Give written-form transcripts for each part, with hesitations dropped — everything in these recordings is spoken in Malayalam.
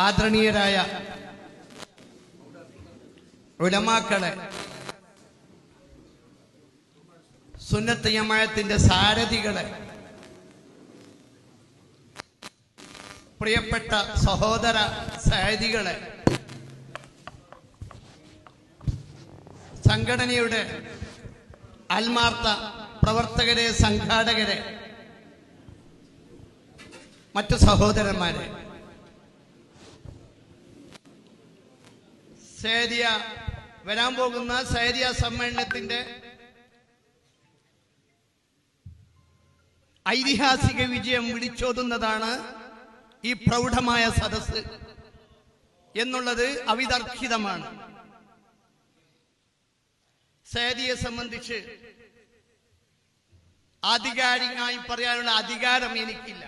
ആദരണീയരായ ഉലമാക്കളെ, സുന്നത്ത് ജമാഅത്തിന്റെ സാരഥികളെ, പ്രിയപ്പെട്ട സഹോദര സാരഥികളെ, സംഘടനയുടെ ആത്മാർത്ഥ പ്രവർത്തകരെ, സംഘാടകരെ, മറ്റു സഹോദരന്മാരെ, സൈദിയ വരാൻ പോകുന്ന സൈദിയ സമ്മേളനത്തിന്റെ ഐതിഹാസിക വിജയം വിളിച്ചോതുന്നതാണ് ഈ പ്രൗഢമായ സദസ്സ് എന്നുള്ളത് അവിതർക്കിതമാണ്. സൈദിയെ സംബന്ധിച്ച് ആധികാരികമായി പറയാനുള്ള അധികാരം എനിക്കില്ല.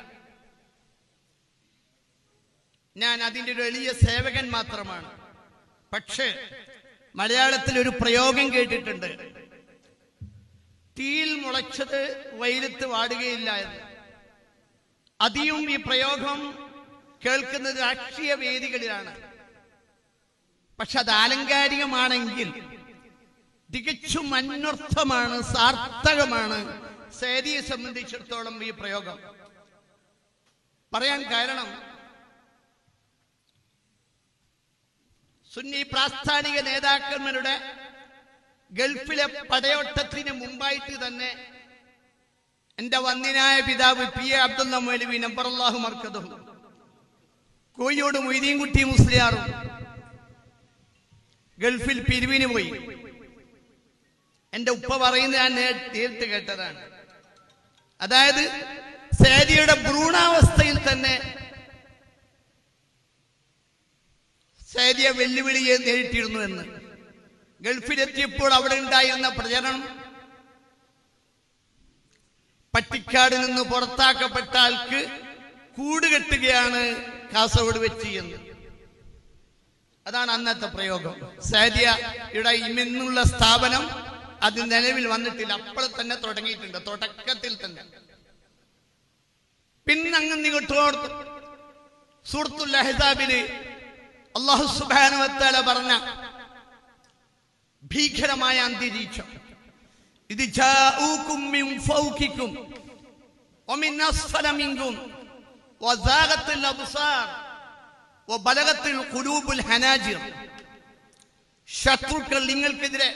ഞാൻ അതിൻ്റെ ഒരു എളിയ സേവകൻ മാത്രമാണ്. പക്ഷേ മലയാളത്തിൽ ഒരു പ്രയോഗം കേട്ടിട്ടുണ്ട്, തീയിൽ മുളച്ചത് വെയിലത്ത് വാടുകയില്ല എന്ന്. അധികം ഈ പ്രയോഗം കേൾക്കുന്നത് രാഷ്ട്രീയ വേദികളിലാണ്. പക്ഷെ അത് ആലങ്കാരികമാണെങ്കിൽ തികച്ചും അന്വർത്ഥമാണ്, സാർത്ഥകമാണ് സൈദിയെ സംബന്ധിച്ചിടത്തോളം ഈ പ്രയോഗം. പറയാൻ കാരണം, സുന്നി പ്രാസ്ഥാനിക നേതാക്കന്മാരുടെ ഗൾഫിലെ പടയോട്ടത്തിന് മുമ്പായിട്ട് തന്നെ എന്റെ വന്യനായ പിതാവ് പി എ അബ്ദുള്ള മൗലവി നബ്ബറല്ലാഹു മർക്കദഹു, കോഴിയോട് മൊയ്തീൻകുട്ടി മുസ്ലിയാറും ഗൾഫിൽ പിരിവിന് പോയി. എന്റെ ഉപ്പ പറയുന്നത് ഞാൻ നേരിട്ട് കേട്ടതാണ്. അതായത് സൈദിയുടെ ഭ്രൂണാവസ്ഥയിൽ തന്നെ സൈദിയെ വെല്ലുവിളിയെ നേരിട്ടിരുന്നു എന്ന്. ഗൾഫിലെത്തിയപ്പോൾ അവിടെ ഉണ്ടായിരുന്ന പ്രചരണം പട്ടിക്കാട് നിന്ന് പുറത്താക്കപ്പെട്ട ആൾക്ക് കൂടുകെട്ടുകയാണ് കാസർഗോഡ് വെച്ച് എന്ന്. അതാണ് അന്നത്തെ പ്രയോഗം. സൈദിയയുടെ ഇമെന്നുള്ള സ്ഥാപനം അത് നിലവിൽ വന്നിട്ടില്ല, അപ്പോൾ തന്നെ തുടങ്ങിയിട്ടുണ്ട്, തുടക്കത്തിൽ തന്നെ. പിന്നങ്ങ് ഇങ്ങോട്ട് സൂറത്തുൽ അഹ്സാബില് അല്ലാഹു സുബ്ഹാനഹു വ തആല പറഞ്ഞ ഭീകരമായ അന്തരീക്ഷം, ഇത് ജാഊകും മിൻ ഫൗകികും വമിൻ അസ്ഫല മിൻകും വസാഗത്തുൽ അബ്സാർ വബലഗത്തുൽ ഖുലൂബുൽ ഹനാജിർ. ശത്രുക്കൾ നിങ്ങൾക്കെതിരെ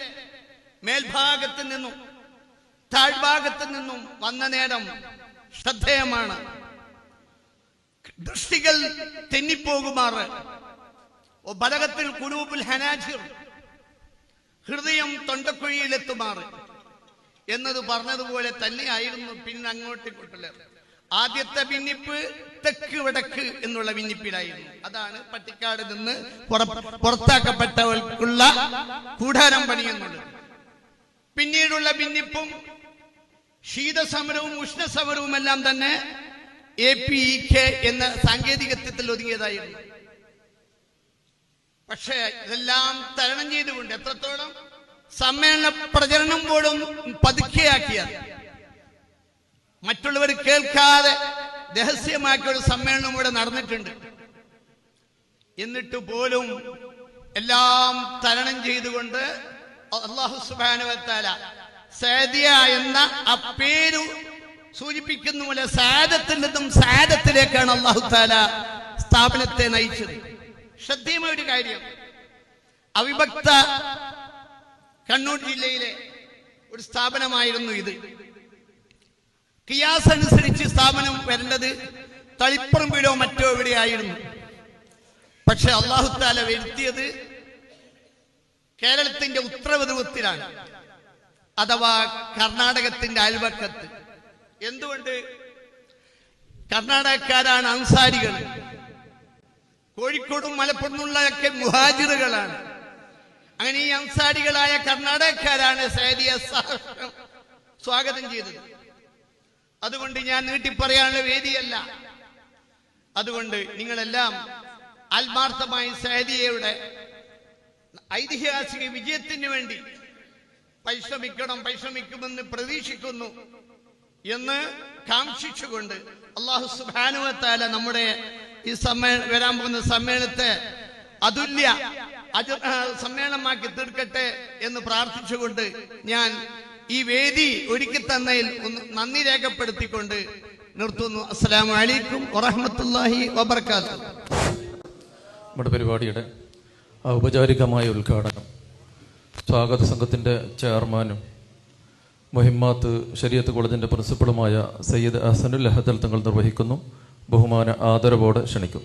മേൽഭാഗത്ത് നിന്നും താഴ്ഭാഗത്ത് നിന്നും വന്ന നേരം ശ്രദ്ധേയമാണ്. ദൃഷ്ടികൾ തെന്നിപ്പോകുമാറ്. ബലഗത്തിൽ ഖുലൂബുൽ ഹനാജിർ, ഹൃദയം തൊണ്ടക്കുഴിയിലെത്തുമാറ് എന്നത് പറഞ്ഞതുപോലെ തന്നെയായിരുന്നു. പിന്നെ അങ്ങോട്ടിങ്ങോട്ടുള്ള ആദ്യത്തെ ഭിന്നിപ്പ് തെക്ക് വടക്ക് എന്നുള്ള ഭിന്നിപ്പിലായിരുന്നു. അതാണ് പട്ടിക്കാട് നിന്ന് പുറത്താക്കപ്പെട്ടവർക്കുള്ള കൂടാരം പണി എന്നുള്ളത്. പിന്നീടുള്ള ഭിന്നിപ്പും ശീതസമരവും ഉഷ്ണസമരവും എല്ലാം തന്നെ APEK എന്ന സാങ്കേതികത്വത്തിൽ ഒതുങ്ങിയതായിരുന്നു. പക്ഷേ ഇതെല്ലാം തരണം ചെയ്തുകൊണ്ട് എത്രത്തോളം സമ്മേളന പ്രചരണം പോലും പതുക്കെയാക്കിയത്, മറ്റുള്ളവർ കേൾക്കാതെ രഹസ്യമാക്കിയ ഒരു സമ്മേളനം ഇവിടെ നടന്നിട്ടുണ്ട്. എന്നിട്ട് പോലും എല്ലാം തരണം ചെയ്തുകൊണ്ട് അല്ലാഹു സുബ്ഹാനഹു വ തആല സൈദിയ എന്ന ആ പേര് സൂചിപ്പിക്കുന്ന പോലെ സാദത്തിൽ നിന്നും സാദത്തിലേക്കാണ് അല്ലാഹു തആല സ്ഥാപനത്തെ നയിച്ചത്. ശ്രദ്ധേയമായ ഒരു കാര്യം, അവിഭക്ത കണ്ണൂർ ജില്ലയിലെ ഒരു സ്ഥാപനമായിരുന്നു ഇത്. ഖിയാസ് അനുസരിച്ച് സ്ഥാപനം വരേണ്ടത് തളിപ്പറമ്പിലോ മറ്റോ എവിടെയായിരുന്നു. പക്ഷെ അല്ലാഹു തആല വരുത്തിയത് കേരളത്തിന്റെ ഉത്തരധ്രുവത്തിലാണ്, അഥവാ കർണാടകത്തിന്റെ അയൽവക്കത്ത്. എന്തുകൊണ്ട്? കർണാടകക്കാരാണ് അൻസാരികൾ, കോഴിക്കോടും മലപ്പുറമുള്ളൊക്കെ മുഹാജിറുകളാണ്. അങ്ങനെ ഈ അൻസാരികളായ കർണാടകക്കാരാണ് സൈദിയെ സ്വാഗതം ചെയ്തത്. അതുകൊണ്ട് ഞാൻ നീട്ടിപ്പറയാനുള്ള വേദിയല്ല. അതുകൊണ്ട് നിങ്ങളെല്ലാം ആത്മാർത്ഥമായി സൈദിയയുടെ ഐതിഹാസിക വിജയത്തിന് വേണ്ടി പരിശ്രമിക്കുമെന്ന് പ്രതീക്ഷിക്കുന്നു എന്ന് കാംക്ഷിച്ചുകൊണ്ട് അല്ലാഹു സുബ്ഹാനഹു വ തആല നമ്മുടെ ഈ വരാൻ പോകുന്ന സമ്മേളനത്തെ അതുല്യ സമ്മേളനമാക്കി തീർക്കട്ടെ എന്ന് പ്രാർത്ഥിച്ചുകൊണ്ട് ഞാൻ ഈ വേദി ഒരുക്കി തന്നതിൽ ഒന്ന് നന്ദി രേഖപ്പെടുത്തിക്കൊണ്ട് നിർത്തുന്നു. അസ്സലാമു അലൈക്കും വറഹ്മത്തുള്ളാഹി വബറകാതുഹു. നമ്മുടെ പരിപാടിയുടെ ഔപചാരികമായ ഉദ്ഘാടനം സ്വാഗത സംഘത്തിൻ്റെ ചെയർമാനും മുഹിമ്മാത്ത് ശരീഅത്ത് കോളേജിൻ്റെ പ്രിൻസിപ്പളുമായ സയ്യിദ് ഹസനുൽ അഹദൽ തങ്ങൾ നിർവഹിക്കുന്നു. ബഹുമാന ആദരവോടെ ക്ഷണിക്കും.